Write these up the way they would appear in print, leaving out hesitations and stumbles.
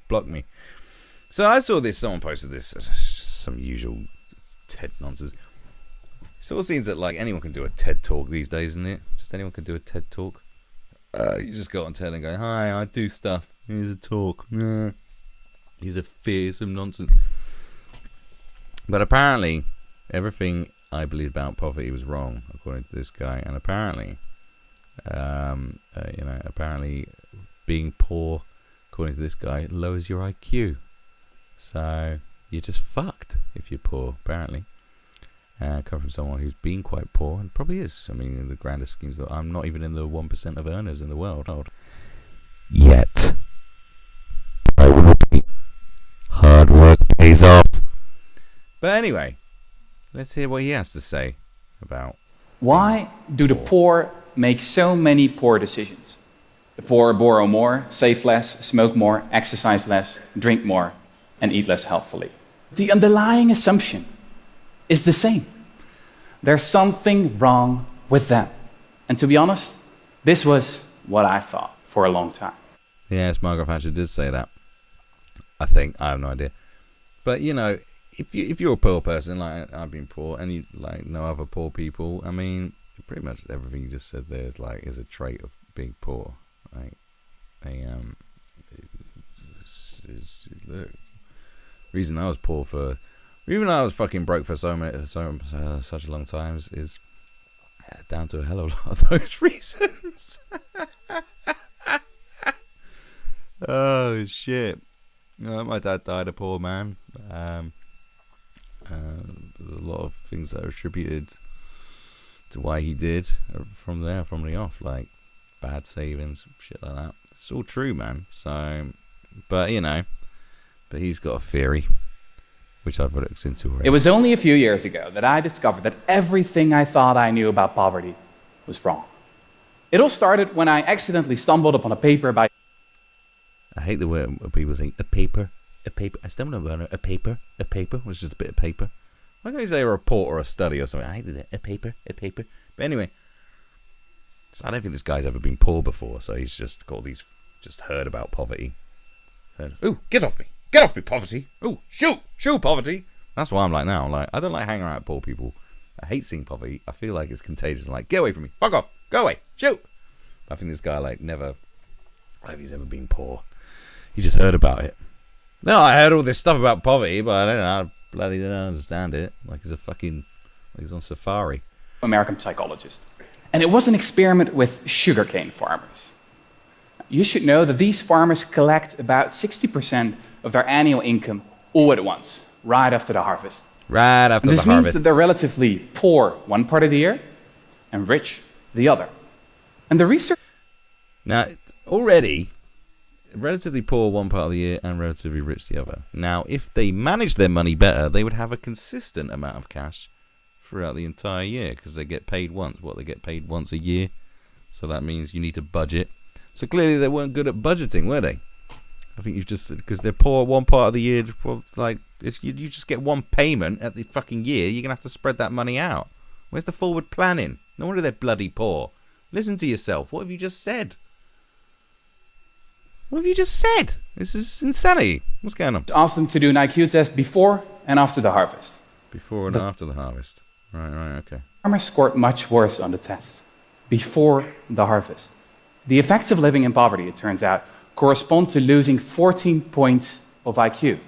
Block me. So I saw this. Someone posted this. Some usual TED nonsense. It sort of seems that like anyone can do a TED talk these days, isn't it? Just anyone can do a TED talk. You just go on TED and go, "Hi, I do stuff. Here's a talk. Here's a fearsome nonsense." But apparently, everything I believed about poverty was wrong, according to this guy. And apparently, apparently being poor, according to this guy, lowers your IQ. So you're just fucked if you're poor, apparently. Come from someone who's been quite poor, and probably is. I mean, in the grander schemes, I'm not even in the 1% of earners in the world. Yet. I will repeat. Hard work pays off. But anyway, let's hear what he has to say about... Why do the poor make so many poor decisions? The poor borrow more, save less, smoke more, exercise less, drink more, and eat less healthfully. The underlying assumption is the same. There's something wrong with them. And to be honest, this was what I thought for a long time. Yes, Margaret Thatcher did say that. I think. I have no idea. But, you know, if you're a poor person, like I've been poor, and you like know other poor people, I mean, pretty much everything you just said there is a trait of being poor. Like, look, reason I was poor for, even though I was fucking broke for such a long time, is down to a hell of a lot of those reasons. Oh shit! My dad died a poor man. There's a lot of things that are attributed to why he did from the off, like bad savings, shit like that. It's all true, man. So, but he's got a theory, which I've looked into already. It was only a few years ago that I discovered that everything I thought I knew about poverty was wrong. It all started when I accidentally stumbled upon a paper by... I hate the way people say a paper. I stumbled upon a paper, was just a bit of paper. Why can't you say a report or a study or something? I hated it. A paper. But anyway, so I don't think this guy's ever been poor before, so he's just heard about poverty. Said, "Ooh, get off me, poverty. Ooh, shoot, poverty." That's why I'm like now. Like, I don't like hanging around with poor people. I hate seeing poverty. I feel like it's contagious. Like, get away from me, fuck off, go away, shoot. I think this guy I don't know if he's ever been poor. He just heard about it. No, I heard all this stuff about poverty, but I don't know. I bloody don't understand it. Like he's on safari. American psychologist. And it was an experiment with sugarcane farmers. You should know that these farmers collect about 60% of their annual income all at once, right after the harvest. Right after the harvest. This means that they're relatively poor one part of the year and rich the other. And the research... Now, already... relatively poor one part of the year and relatively rich the other. Now, if they managed their money better, they would have a consistent amount of cash throughout the entire year because they get paid once. They get paid once a year. So that means you need to budget. So clearly they weren't good at budgeting, were they? I think you've just, because they're poor one part of the year, well, like, if you just get one payment at the fucking year, you're going to have to spread that money out. Where's the forward planning? No wonder they're bloody poor. Listen to yourself. What have you just said? What have you just said? This is insanity. What's going on? Asked them to do an IQ test before and after the harvest. Before and after the harvest. Right, okay. Farmers scored much worse on the tests before the harvest. The effects of living in poverty, it turns out, correspond to losing 14 points of IQ.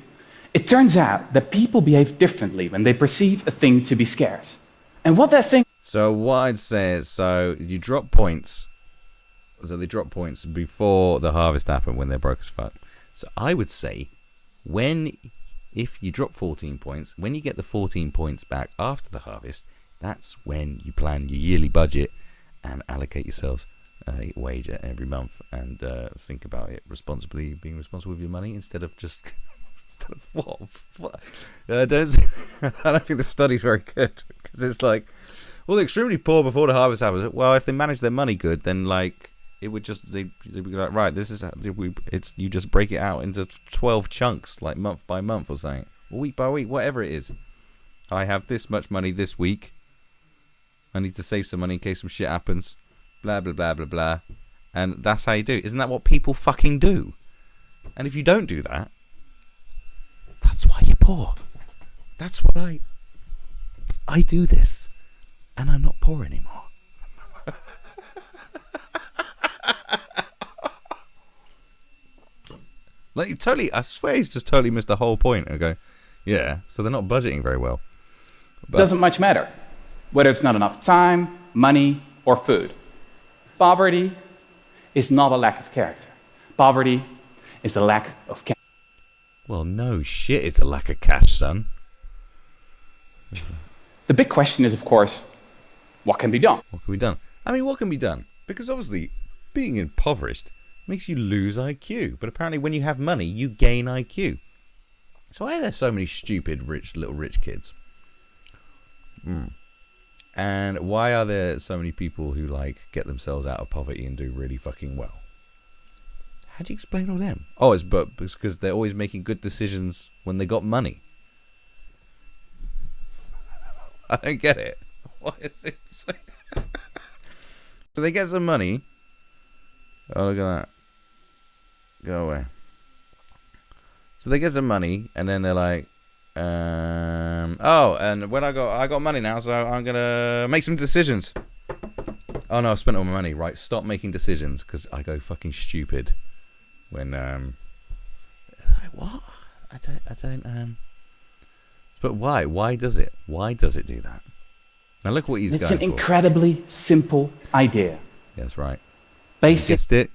It turns out that people behave differently when they perceive a thing to be scarce. And what that thing... So what I'd say is, so you drop points... So they drop points before the harvest happened when they're broke as fuck. So I would say, if you drop 14 points, when you get the 14 points back after the harvest, that's when you plan your yearly budget and allocate yourselves a wage every month and think about it responsibly, being responsible with your money instead of what? I don't think the study's very good because it's like, well, they're extremely poor before the harvest happens. Well, if they manage their money good, then like, it would just they'd be like, right, this is you just break it out into 12 chunks, like month by month or something, or week by week, whatever it is. I have this much money this week. I need to save some money in case some shit happens. Blah blah blah blah blah, and that's how you do it. Isn't that what people fucking do? And if you don't do that, that's why you're poor. That's what I do this, and I'm not poor anymore. Like, totally, I swear he's just totally missed the whole point. And go, yeah, so they're not budgeting very well. But doesn't much matter whether it's not enough time, money, or food. Poverty is not a lack of character. Poverty is a lack of cash. Well, no shit, it's a lack of cash, son. The big question is, of course, what can be done? What can be done? I mean, what can be done? Because obviously, being impoverished makes you lose IQ. But apparently when you have money, you gain IQ. So why are there so many stupid, little rich kids? And why are there so many people who, like, get themselves out of poverty and do really fucking well? How do you explain all them? Oh, it's because they're always making good decisions when they got money. I don't get it. What is it? So they get some money. Oh, look at that. Go away. So they get some money, and then they're like, oh, and when I got money now, so I'm gonna make some decisions. Oh no, I spent all my money. Right, stop making decisions, because I go fucking stupid when it's like, what? I don't. But why? Why does it? Why does it do that? Now look what he's going for. It's an incredibly simple idea. Yeah, that's right. Basic. Guessed it.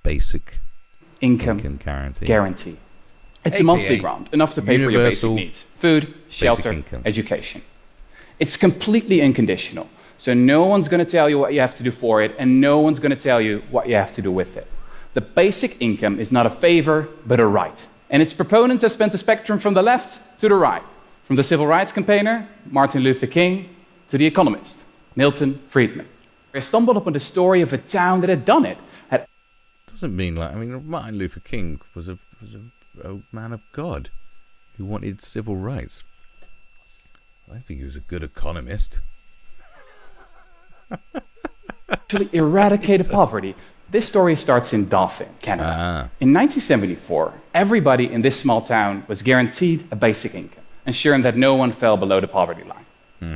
Basic income guarantee. It's a monthly grant, enough to pay for your basic needs. Food, shelter, education. It's completely unconditional. So no one's going to tell you what you have to do for it, and no one's going to tell you what you have to do with it. The basic income is not a favor, but a right. And its proponents have spanned the spectrum from the left to the right. From the civil rights campaigner, Martin Luther King, to the economist, Milton Friedman. I stumbled upon the story of a town that had done it. Doesn't mean like, I mean, Martin Luther King was a man of God who wanted civil rights. I think he was a good economist. Actually eradicated poverty. This story starts in Dauphin, Canada. In 1974, everybody in this small town was guaranteed a basic income, ensuring that no one fell below the poverty line.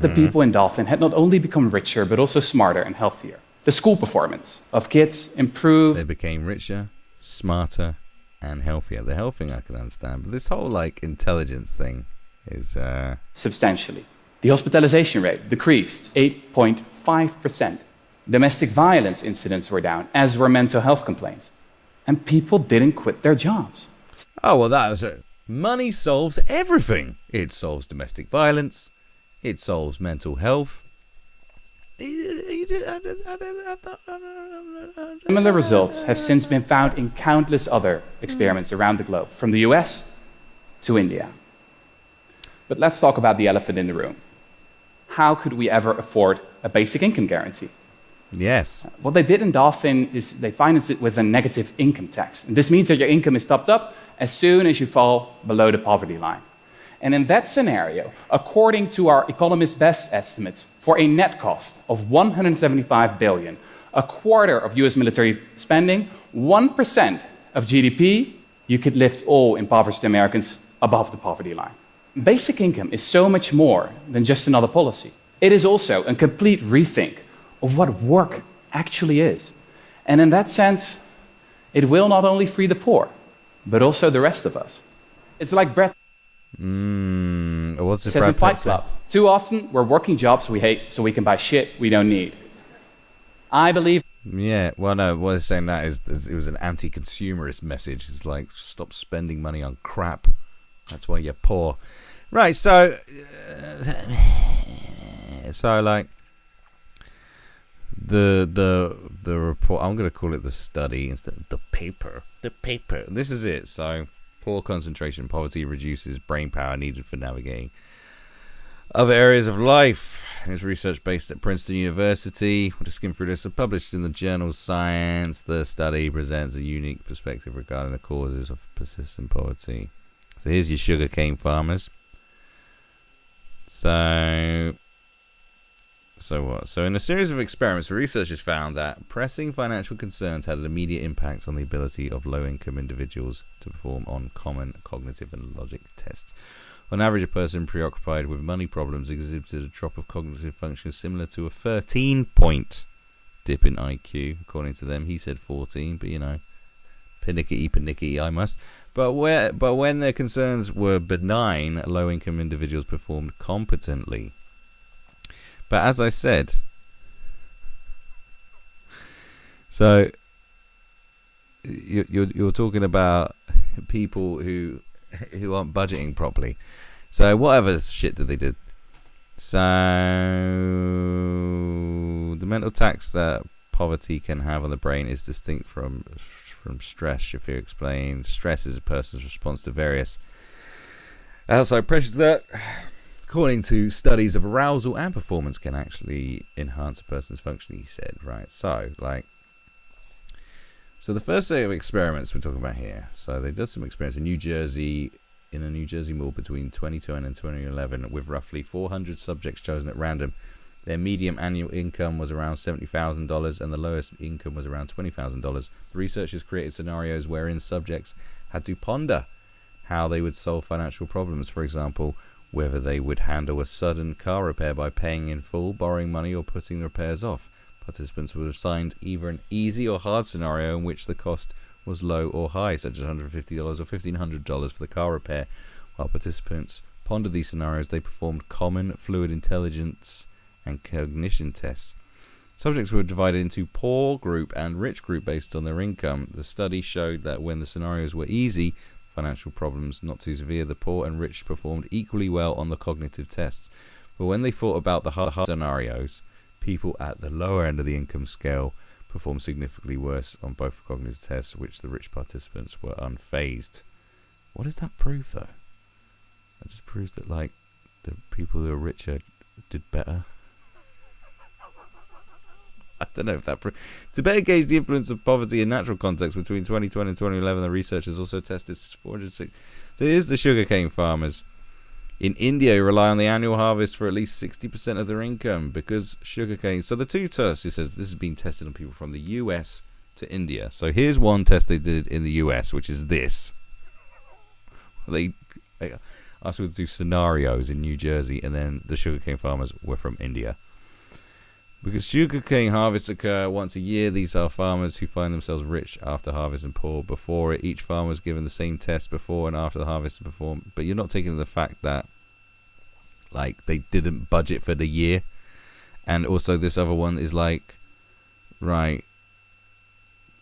The people in Dauphin had not only become richer, but also smarter and healthier. The school performance of kids improved. They became richer, smarter, and healthier. The health thing I can understand, but this whole like intelligence thing is substantially. The hospitalization rate decreased 8.5%. Domestic violence incidents were down, as were mental health complaints. And people didn't quit their jobs. Oh, well, that was it. Money solves everything. It solves domestic violence. It solves mental health. Similar results have since been found in countless other experiments around the globe, from the US to India. But let's talk about the elephant in the room. How could we ever afford a basic income guarantee? Yes. What they did in Dauphin is they financed it with a negative income tax. And this means that your income is topped up as soon as you fall below the poverty line. And in that scenario, according to our economist's best estimates, for a net cost of 175 billion, a quarter of US military spending, 1% of GDP, you could lift all impoverished Americans above the poverty line. Basic income is so much more than just another policy. It is also a complete rethink of what work actually is. And in that sense, it will not only free the poor, but also the rest of us. It's like Brett what's it says in Fight Club. Too often, we're working jobs we hate so we can buy shit we don't need. I believe... Yeah, well, no, what it's saying that is it was an anti-consumerist message. It's like, stop spending money on crap. That's why you're poor. Right, so like, the report, I'm going to call it the study instead of the paper. The paper. This is it. So, poor concentration poverty reduces brain power needed for navigating other areas of life. And it's research based at Princeton University. We'll just skim through this. Published in the journal Science, the study presents a unique perspective regarding the causes of persistent poverty. So here's your sugarcane farmers. So So what? So in a series of experiments, the researchers found that pressing financial concerns had an immediate impact on the ability of low-income individuals to perform on common cognitive and logic tests. On average, a person preoccupied with money problems exhibited a drop of cognitive function similar to a 13-point dip in IQ. According to them, he said 14, but panicky, I must. But when their concerns were benign, low-income individuals performed competently. But as I said, so you're talking about people who aren't budgeting properly. So whatever shit that they did. So the mental tax that poverty can have on the brain is distinct from stress. Shafir explained, stress is a person's response to various outside pressures that, according to studies of arousal and performance, can actually enhance a person's function, he said, right? So the first set of experiments we're talking about here. So they did some experiments in New Jersey, in a New Jersey mall between 2010 and 2011, with roughly 400 subjects chosen at random. Their median annual income was around $70,000 and the lowest income was around $20,000. The researchers created scenarios wherein subjects had to ponder how they would solve financial problems. For example, whether they would handle a sudden car repair by paying in full, borrowing money, or putting the repairs off. Participants were assigned either an easy or hard scenario in which the cost was low or high, such as $150 or $1,500 for the car repair. While participants pondered these scenarios, they performed common fluid intelligence and cognition tests. Subjects were divided into poor group and rich group based on their income. The study showed that when the scenarios were easy, financial problems not too severe, the poor and rich performed equally well on the cognitive tests. But when they thought about the hard scenarios, people at the lower end of the income scale performed significantly worse on both cognitive tests, which the rich participants were unfazed. What does that prove, though? That just proves that, like, the people who are richer did better. I don't know if that to better gauge the influence of poverty in natural context between 2020 and 2011, the researchers also tested 406. So here's the sugarcane farmers in India who rely on the annual harvest for at least 60% of their income because sugarcane. So the two tests, he says, this has been tested on people from the US to India. So here's one test they did in the US, which is this. They asked them to do scenarios in New Jersey, and then the sugarcane farmers were from India. Because sugarcane harvests occur once a year, these are farmers who find themselves rich after harvest and poor before it. Each farmer was given the same test before and after the harvest and performed. But you're not taking the fact that, like, they didn't budget for the year. And also this other one is like, right,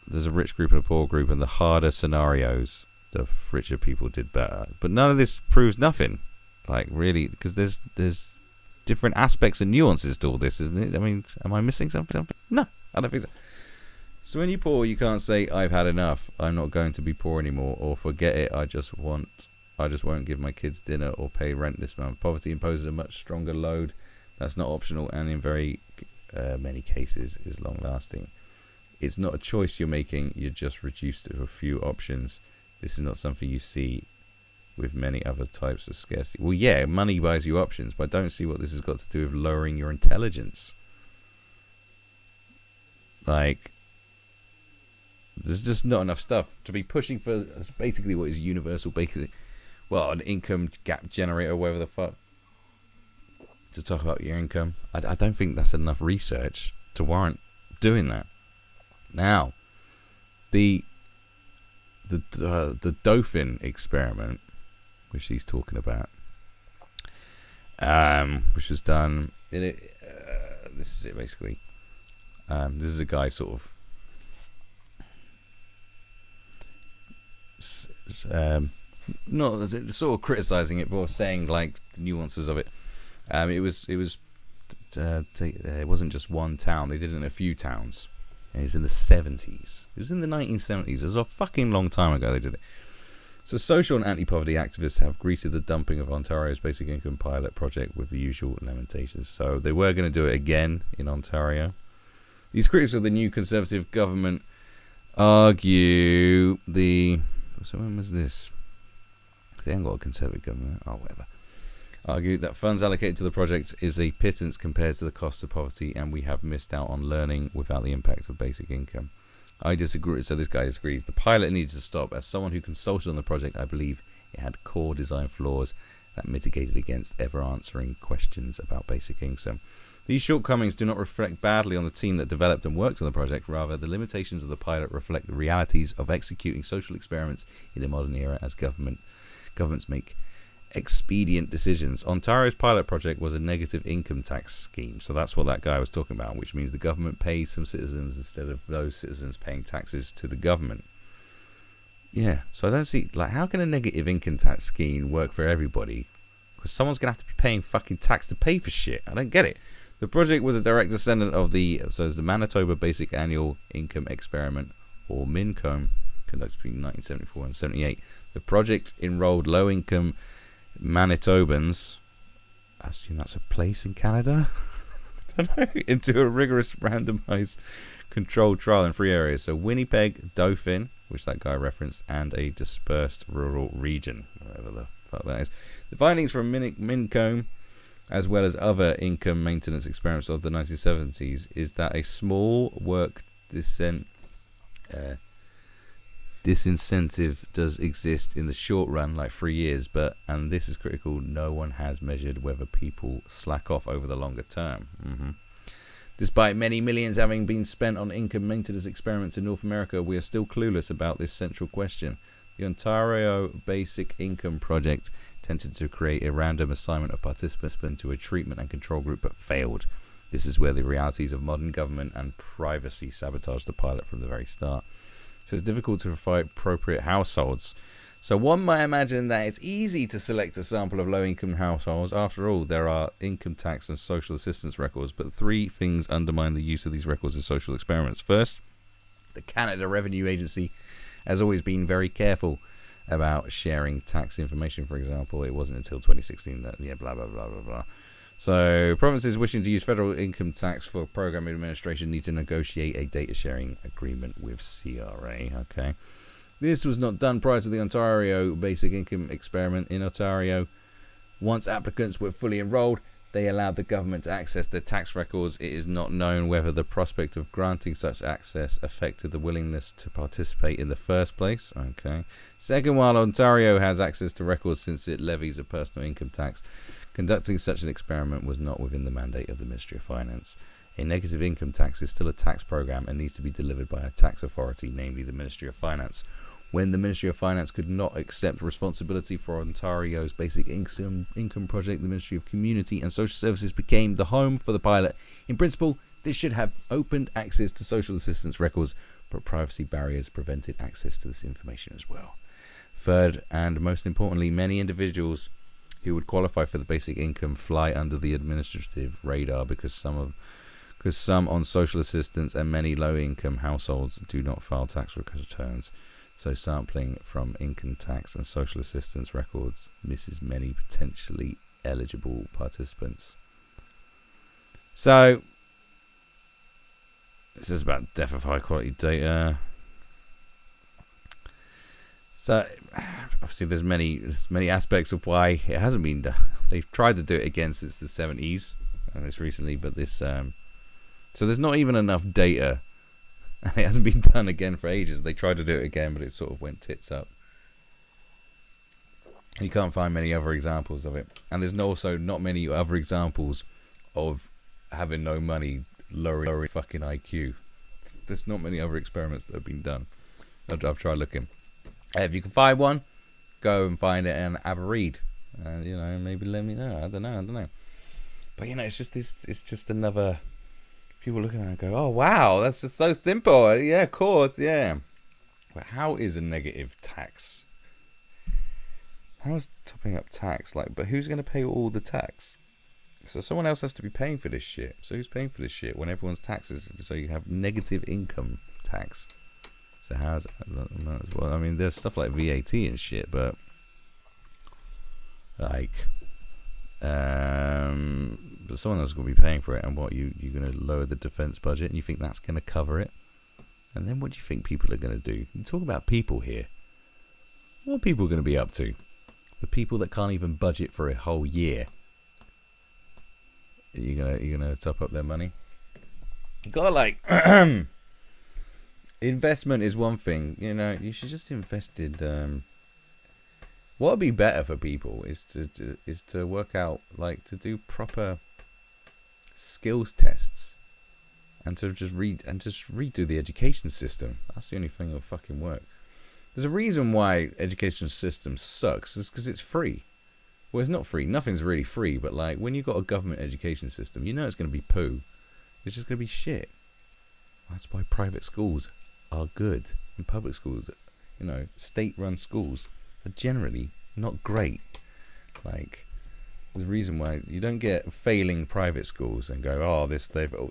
there's a rich group and a poor group, and the harder scenarios, the richer people did better. But none of this proves nothing. Like, really, because there's different aspects and nuances to all this, isn't it? I mean, am I missing something? No, I don't think so. So when you're poor, you can't say, I've had enough, I'm not going to be poor anymore, or forget it, I just won't give my kids dinner or pay rent this month. Poverty imposes a much stronger load that's not optional, and in very many cases is long lasting. It's not a choice you're making, you're just reduced to a few options. This is not something you see with many other types of scarcity. Well, yeah, money buys you options, but I don't see what this has got to do with lowering your intelligence. Like, there's just not enough stuff to be pushing for basically what is universal basic, well, an income gap generator, whatever the fuck, to talk about your income. I don't think that's enough research to warrant doing that. Now, the dolphin experiment, which he's talking about, which was done in it. This is it basically. This is a guy sort of not sort of criticizing it, but saying like the nuances of it. It wasn't just one town; they did it in a few towns. And it's in the 70s. It was in the 1970s. It was a fucking long time ago they did it. So social and anti-poverty activists have greeted the dumping of Ontario's basic income pilot project with the usual lamentations. So they were going to do it again in Ontario. These critics of the new Conservative government argue So when was this? They haven't got a Conservative government. Oh, whatever. argued that funds allocated to the project is a pittance compared to the cost of poverty, and we have missed out on learning without the impact of basic income. I disagree. So this guy disagrees. The pilot needed to stop. As someone who consulted on the project, I believe it had core design flaws that mitigated against ever answering questions about basic income. These shortcomings do not reflect badly on the team that developed and worked on the project. Rather, the limitations of the pilot reflect the realities of executing social experiments in a modern era as governments make expedient decisions. Ontario's pilot project was a negative income tax scheme. So that's what that guy was talking about, which means the government pays some citizens instead of those citizens paying taxes to the government. Yeah, so I don't see, like, how can a negative income tax scheme work for everybody? Because someone's going to have to be paying fucking tax to pay for shit. I don't get it. The project was a direct descendant of the Manitoba Basic Annual Income Experiment, or MINCOME, conducted between 1974 and 78. The project enrolled low-income Manitobans, I assume that's a place in Canada, I don't know, into a rigorous randomized controlled trial in 3 areas. So Winnipeg, Dauphin, which that guy referenced, and a dispersed rural region, whatever the fuck that is. The findings from MINCOME, as well as other income maintenance experiments of the 1970s, is that a small work disincentive does exist in the short run, like 3 years, and this is critical, no one has measured whether people slack off over the longer term. Despite many millions having been spent on income maintenance experiments in North America, we are still clueless about this central question. The Ontario Basic Income Project attempted to create a random assignment of participants into a treatment and control group, but failed. This is where the realities of modern government and privacy sabotaged the pilot from the very start. So it's difficult to provide appropriate households. So one might imagine that it's easy to select a sample of low-income households. After all, there are income tax and social assistance records, but 3 things undermine the use of these records in social experiments. First, the Canada Revenue Agency has always been very careful about sharing tax information. For example, it wasn't until 2016 that, blah, blah, blah, blah, blah. So provinces wishing to use federal income tax for program administration need to negotiate a data sharing agreement with CRA. Okay. This was not done prior to the Ontario Basic Income Experiment. In Ontario, once applicants were fully enrolled, they allowed the government to access their tax records. It is not known whether the prospect of granting such access affected the willingness to participate in the first place. Okay. Second, while Ontario has access to records since it levies a personal income tax, conducting such an experiment was not within the mandate of the Ministry of Finance. A negative income tax is still a tax program and needs to be delivered by a tax authority, namely the Ministry of Finance. When the Ministry of Finance could not accept responsibility for Ontario's basic income project, the Ministry of Community and Social Services became the home for the pilot. In principle, this should have opened access to social assistance records, but privacy barriers prevented access to this information as well. Third, and most importantly, many individuals who would qualify for the basic income fly under the administrative radar because some on social assistance and many low-income households do not file tax returns. So sampling from income tax and social assistance records misses many potentially eligible participants. So this is about death of high quality data. So obviously there's many aspects of why it hasn't been done. They've tried to do it again since the 70s and this recently, but this so there's not even enough data. And it hasn't been done again for ages. They tried to do it again, but it sort of went tits up. You can't find many other examples of it. And there's also not many other examples of having no money lowering fucking IQ. There's not many other experiments that have been done. I've tried looking. If you can find one, go and find it and have a read. Maybe let me know. I don't know. But it's just another. People looking at it and go, oh, wow, that's just so simple. Yeah, of course, yeah. But how is a negative tax? How is topping up tax? But who's going to pay all the tax? So someone else has to be paying for this shit. So who's paying for this shit when everyone's taxes? So you have negative income tax. So how's that? Well, I mean, there's stuff like VAT and shit, but but someone else is going to be paying for it, and you're going to lower the defense budget, and you think that's going to cover it, and then what do you think people are going to do? You talk about people here. What are people going to be up to? The people that can't even budget for a whole year you're gonna top up their money. You gotta like investment is one thing. You should just invest in. What would be better for people is to work out, like, to do proper skills tests, and to just redo the education system. That's the only thing that'll fucking work. There's a reason why education system sucks. It's because it's free. Well, it's not free. Nothing's really free. But like, when you've got a government education system, it's going to be poo. It's just going to be shit. That's why private schools are good, and public schools, state-run schools, are generally not great. Like, there's a reason why you don't get failing private schools and go,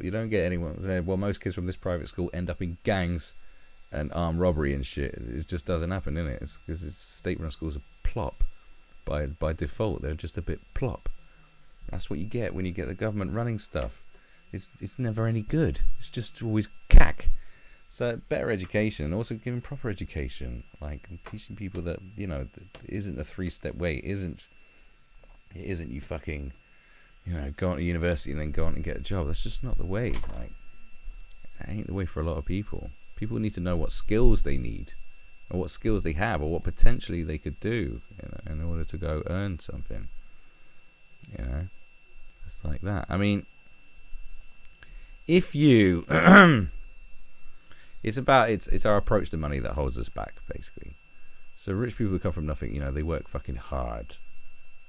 you don't get anyone. Well, most kids from this private school end up in gangs and armed robbery and shit. It just doesn't happen, innit? It's because state-run schools are plop by default. They're just a bit plop. That's what you get when you get the government running stuff. It's never any good. It's just always cack. So better education, and also giving proper education, like teaching people that that isn't a 3-step way. It isn't you fucking go on to university and then go on and get a job. That's just not the way. Like, that ain't the way for a lot of people. People need to know what skills they need, or what skills they have, or what potentially they could do in order to go earn something. It's like that. I mean, if you it's our approach to money that holds us back, basically. So rich people who come from nothing, they work fucking hard,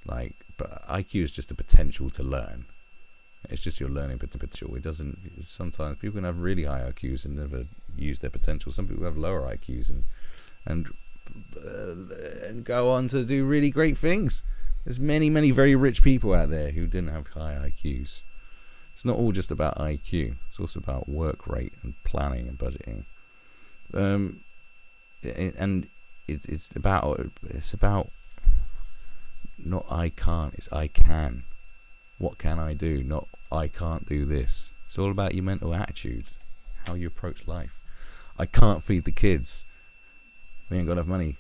like, but IQ is just a potential to learn. It's just your learning potential. It doesn't. Sometimes people can have really high IQs and never use their potential. Some people have lower IQs and go on to do really great things. There's many very rich people out there who didn't have high IQs. It's not all just about IQ. It's also about work rate and planning and budgeting. And it's about not I can't. It's I can. What can I do? Not I can't do this. It's all about your mental attitude, how you approach life. I can't feed the kids. We ain't got enough money.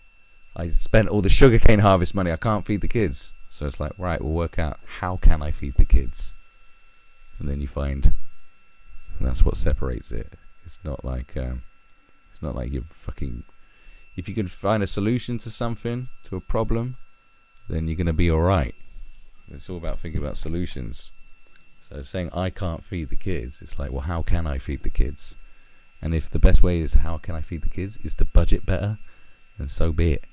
I spent all the sugarcane harvest money. I can't feed the kids. So it's like, right, we'll work out how can I feed the kids. And then you find, and that's what separates it. It's not like you're fucking. If you can find a solution to something, to a problem, then you're gonna be all right. It's all about thinking about solutions. So saying I can't feed the kids, it's like, well, how can I feed the kids? And if the best way is how can I feed the kids is to budget better, then so be it.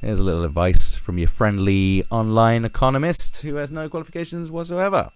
Here's a little advice from your friendly online economist who has no qualifications whatsoever.